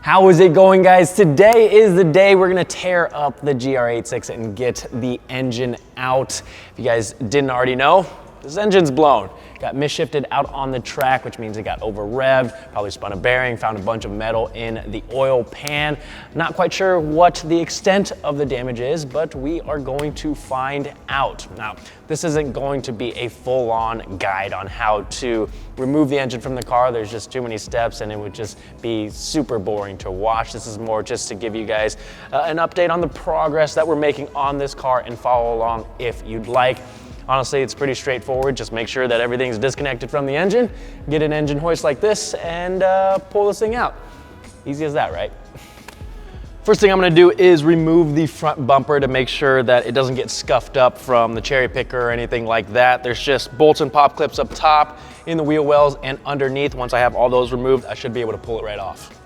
How is it going, guys? Today is the day we're gonna tear up the GR86 and get the engine out. If you guys didn't already know, this engine's blown. Got misshifted out on the track, which means it got over revved, probably spun a bearing, found a bunch of metal in the oil pan. Not quite sure what the extent of the damage is, but we are going to find out. Now, this isn't going to be a full-on guide on how to remove the engine from the car. There's just too many steps and it would just be super boring to watch. This is more just to give you guys an update on the progress that we're making on this car and follow along if you'd like. Honestly, it's pretty straightforward. Just make sure that everything's disconnected from the engine, get an engine hoist like this, and pull this thing out. Easy as that, right? First thing I'm gonna do is remove the front bumper to make sure that it doesn't get scuffed up from the cherry picker or anything like that. There's just bolts and pop clips up top, in the wheel wells, and underneath. Once I have all those removed, I should be able to pull it right off.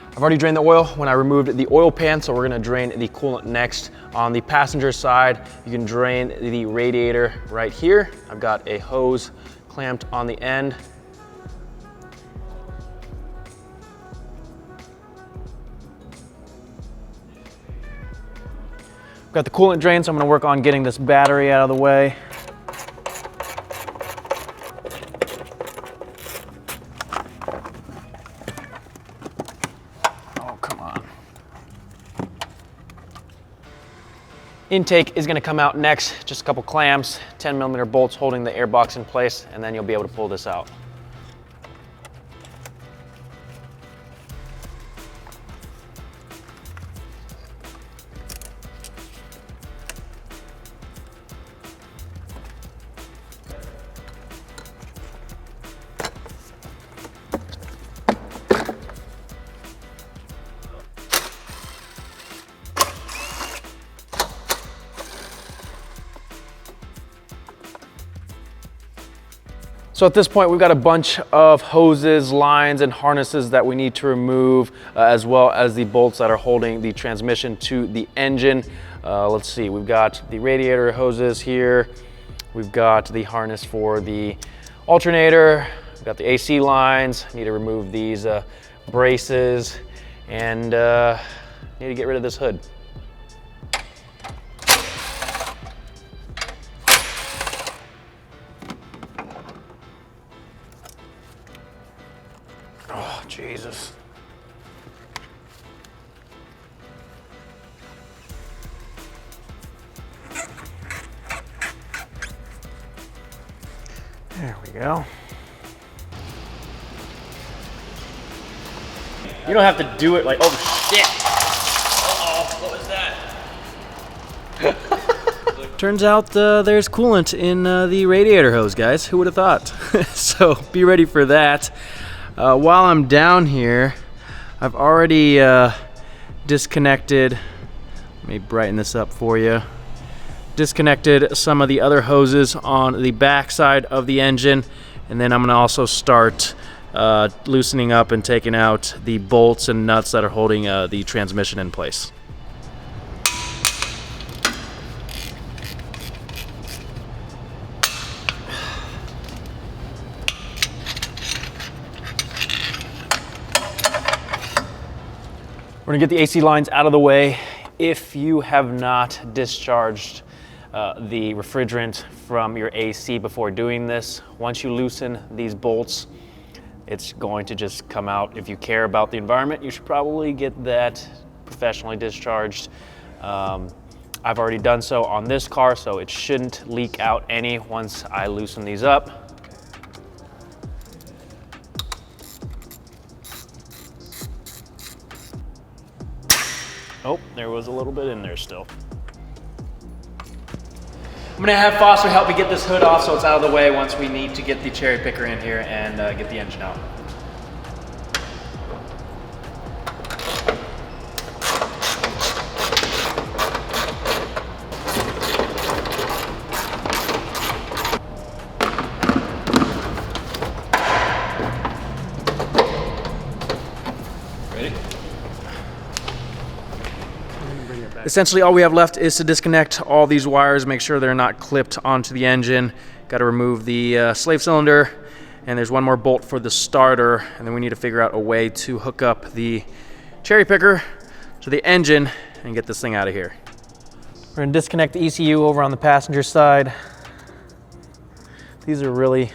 I've already drained the oil when I removed the oil pan, so we're gonna drain the coolant next. On the passenger side, you can drain the radiator right here. I've got a hose clamped on the end. I've got the coolant drain, so I'm gonna work on getting this battery out of the way. Intake is gonna come out next, just a couple clamps, 10mm bolts holding the airbox in place, and then you'll be able to pull this out. So at this point, we've got a bunch of hoses, lines, and harnesses that we need to remove, as well as the bolts that are holding the transmission to the engine. Let's see, we've got the radiator hoses here. We've got the harness for the alternator. We've got the AC lines. Need to remove these braces, and need to get rid of this hood. Oh, Jesus. There we go. You don't have to do it like, oh shit. Uh-oh, what was that? Turns out there's coolant in the radiator hose, guys. Who would have thought? So be ready for that. While I'm down here, I've already disconnected, let me brighten this up for you, disconnected some of the other hoses on the back side of the engine, and then I'm going to also start loosening up and taking out the bolts and nuts that are holding the transmission in place. We're gonna get the AC lines out of the way. If you have not discharged the refrigerant from your AC before doing this, once you loosen these bolts, it's going to just come out. If you care about the environment, you should probably get that professionally discharged. I've already done so on this car, so it shouldn't leak out any once I loosen these up. Oh, there was a little bit in there still. I'm gonna have Foster help me get this hood off so it's out of the way once we need to get the cherry picker in here and get the engine out. Essentially all we have left is to disconnect all these wires, make sure they're not clipped onto the engine. Got to remove the slave cylinder, and there's one more bolt for the starter, and then we need to figure out a way to hook up the cherry picker to the engine and get this thing out of here. We're going to disconnect the ECU over on the passenger side. These are really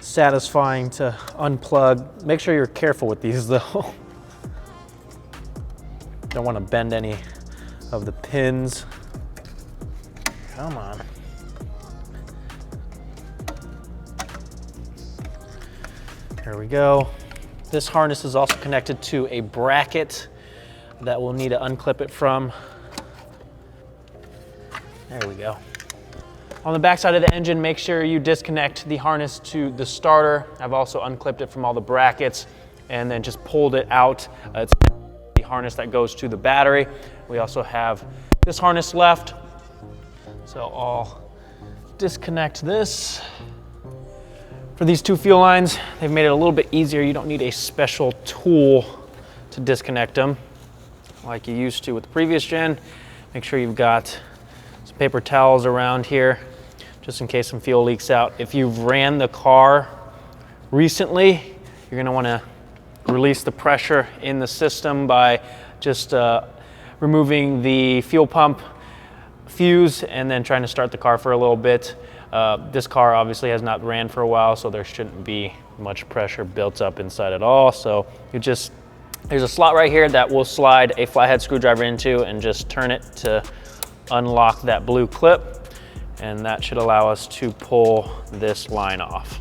satisfying to unplug. Make sure you're careful with these though. Don't want to bend any of the pins. Come on. There we go. This harness is also connected to a bracket that we'll need to unclip it from. There we go. On the back side of the engine, make sure you disconnect the harness to the starter. I've also unclipped it from all the brackets and then just pulled it out. It's the harness that goes to the battery. We also have this harness left. So I'll disconnect this. For these two fuel lines, they've made it a little bit easier. You don't need a special tool to disconnect them like you used to with the previous gen. Make sure you've got some paper towels around here just in case some fuel leaks out. If you've ran the car recently, you're gonna wanna release the pressure in the system by just removing the fuel pump fuse and then trying to start the car for a little bit. This car obviously has not ran for a while, so there shouldn't be much pressure built up inside at all. So there's a slot right here that we'll slide a flathead screwdriver into and just turn it to unlock that blue clip, and that should allow us to pull this line off.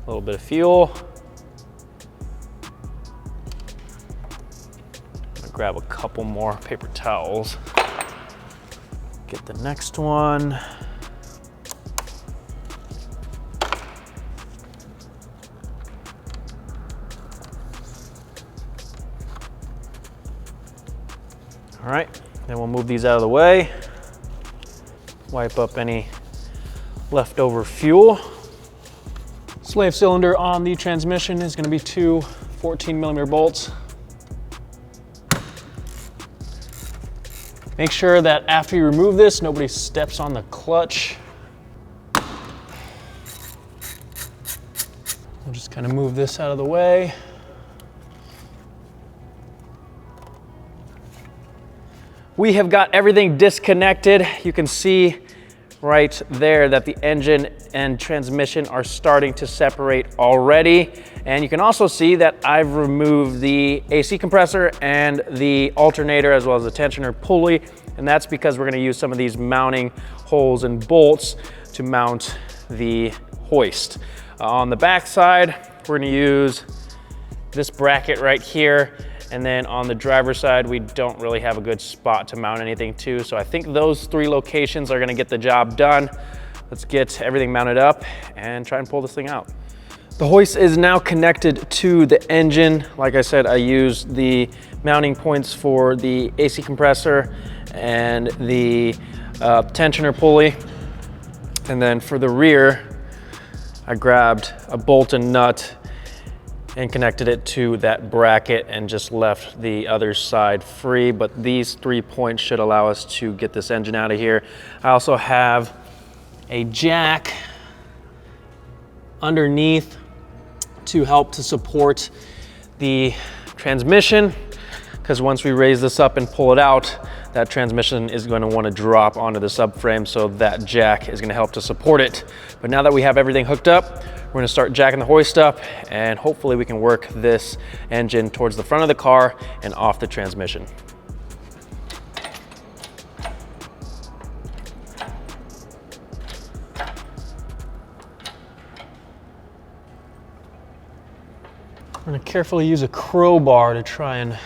A little bit of fuel. I'm gonna grab a couple more paper towels. Get the next one. All right, then we'll move these out of the way. Wipe up any leftover fuel. Slave cylinder on the transmission is going to be two 14mm bolts. Make sure that after you remove this, nobody steps on the clutch. We'll just kind of move this out of the way. We have got everything disconnected. You can see right there that the engine and transmission are starting to separate already. And you can also see that I've removed the AC compressor and the alternator as well as the tensioner pulley. And that's because we're gonna use some of these mounting holes and bolts to mount the hoist. On the back side, we're gonna use this bracket right here. And then on the driver's side, we don't really have a good spot to mount anything to. So I think those three locations are gonna get the job done. Let's get everything mounted up and try and pull this thing out. The hoist is now connected to the engine. Like I said, I used the mounting points for the AC compressor and the tensioner pulley. And then for the rear, I grabbed a bolt and nut and connected it to that bracket and just left the other side free. But these 3 points should allow us to get this engine out of here. I also have a jack underneath to help to support the transmission, because once we raise this up and pull it out, that transmission is going to want to drop onto the subframe, so that jack is going to help to support it. But now that we have everything hooked up, we're going to start jacking the hoist up, and hopefully we can work this engine towards the front of the car and off the transmission. I'm going to carefully use a crowbar to try and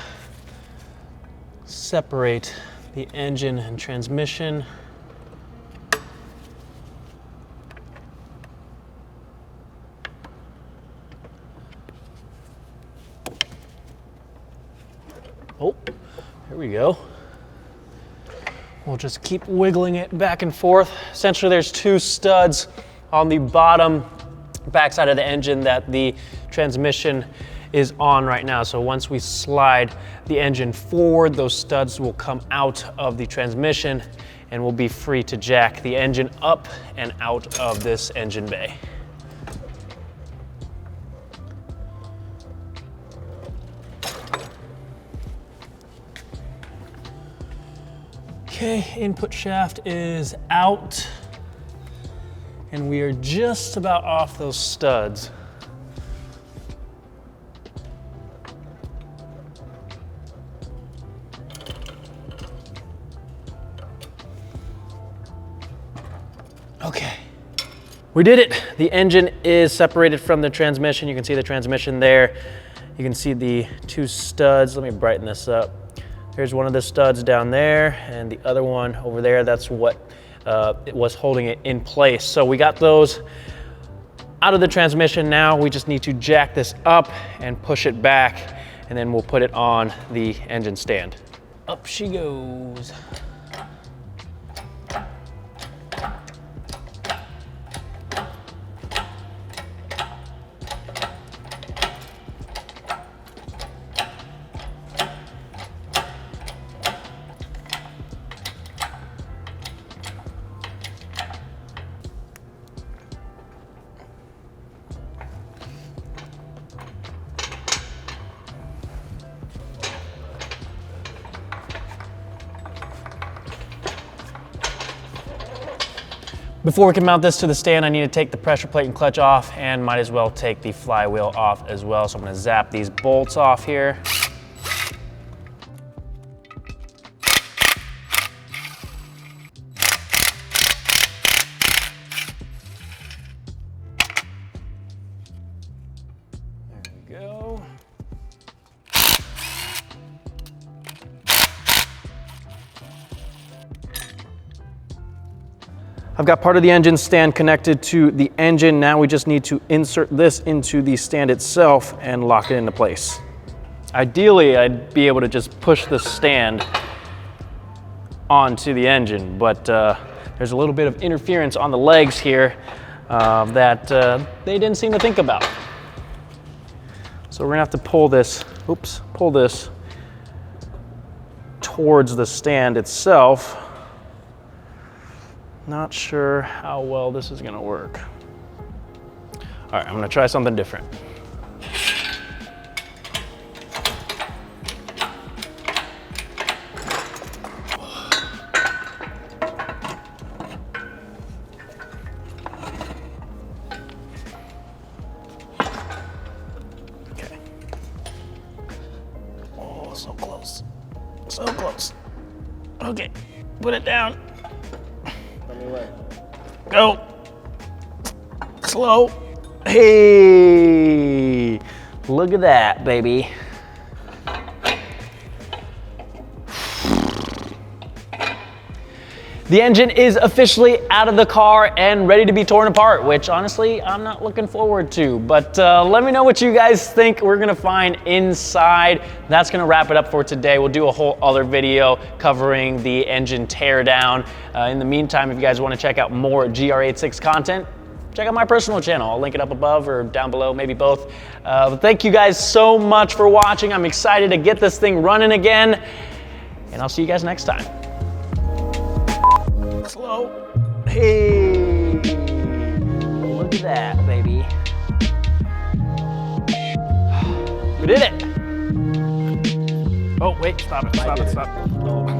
separate the engine and transmission. Oh, here we go. We'll just keep wiggling it back and forth. Essentially, there's two studs on the bottom backside of the engine that the transmission is on right now. So once we slide the engine forward, those studs will come out of the transmission and we'll be free to jack the engine up and out of this engine bay. Okay, input shaft is out and we are just about off those studs. Okay, we did it. The engine is separated from the transmission. You can see the transmission there. You can see the two studs. Let me brighten this up. Here's one of the studs down there and the other one over there. That's what it was holding it in place. So we got those out of the transmission. Now we just need to jack this up and push it back, and then we'll put it on the engine stand. Up she goes. Before we can mount this to the stand, I need to take the pressure plate and clutch off, and might as well take the flywheel off as well. So I'm gonna zap these bolts off here. There we go. I've got part of the engine stand connected to the engine. Now we just need to insert this into the stand itself and lock it into place. Ideally, I'd be able to just push the stand onto the engine, but there's a little bit of interference on the legs here that they didn't seem to think about. So we're gonna have to pull this, pull this towards the stand itself. Not sure how well this is gonna work. All right, I'm gonna try something different. Okay. Oh, so close, so close. Okay, put it down. Go. Slow. Hey, look at that, baby. The engine is officially out of the car and ready to be torn apart, which honestly, I'm not looking forward to. But let me know what you guys think we're gonna find inside. That's gonna wrap it up for today. We'll do a whole other video covering the engine teardown. In the meantime, if you guys wanna check out more GR86 content, check out my personal channel. I'll link it up above or down below, maybe both. But thank you guys so much for watching. I'm excited to get this thing running again, and I'll see you guys next time. Slow. Hey, look at that, baby. We did it. Oh, wait, stop it, stop it, stop it.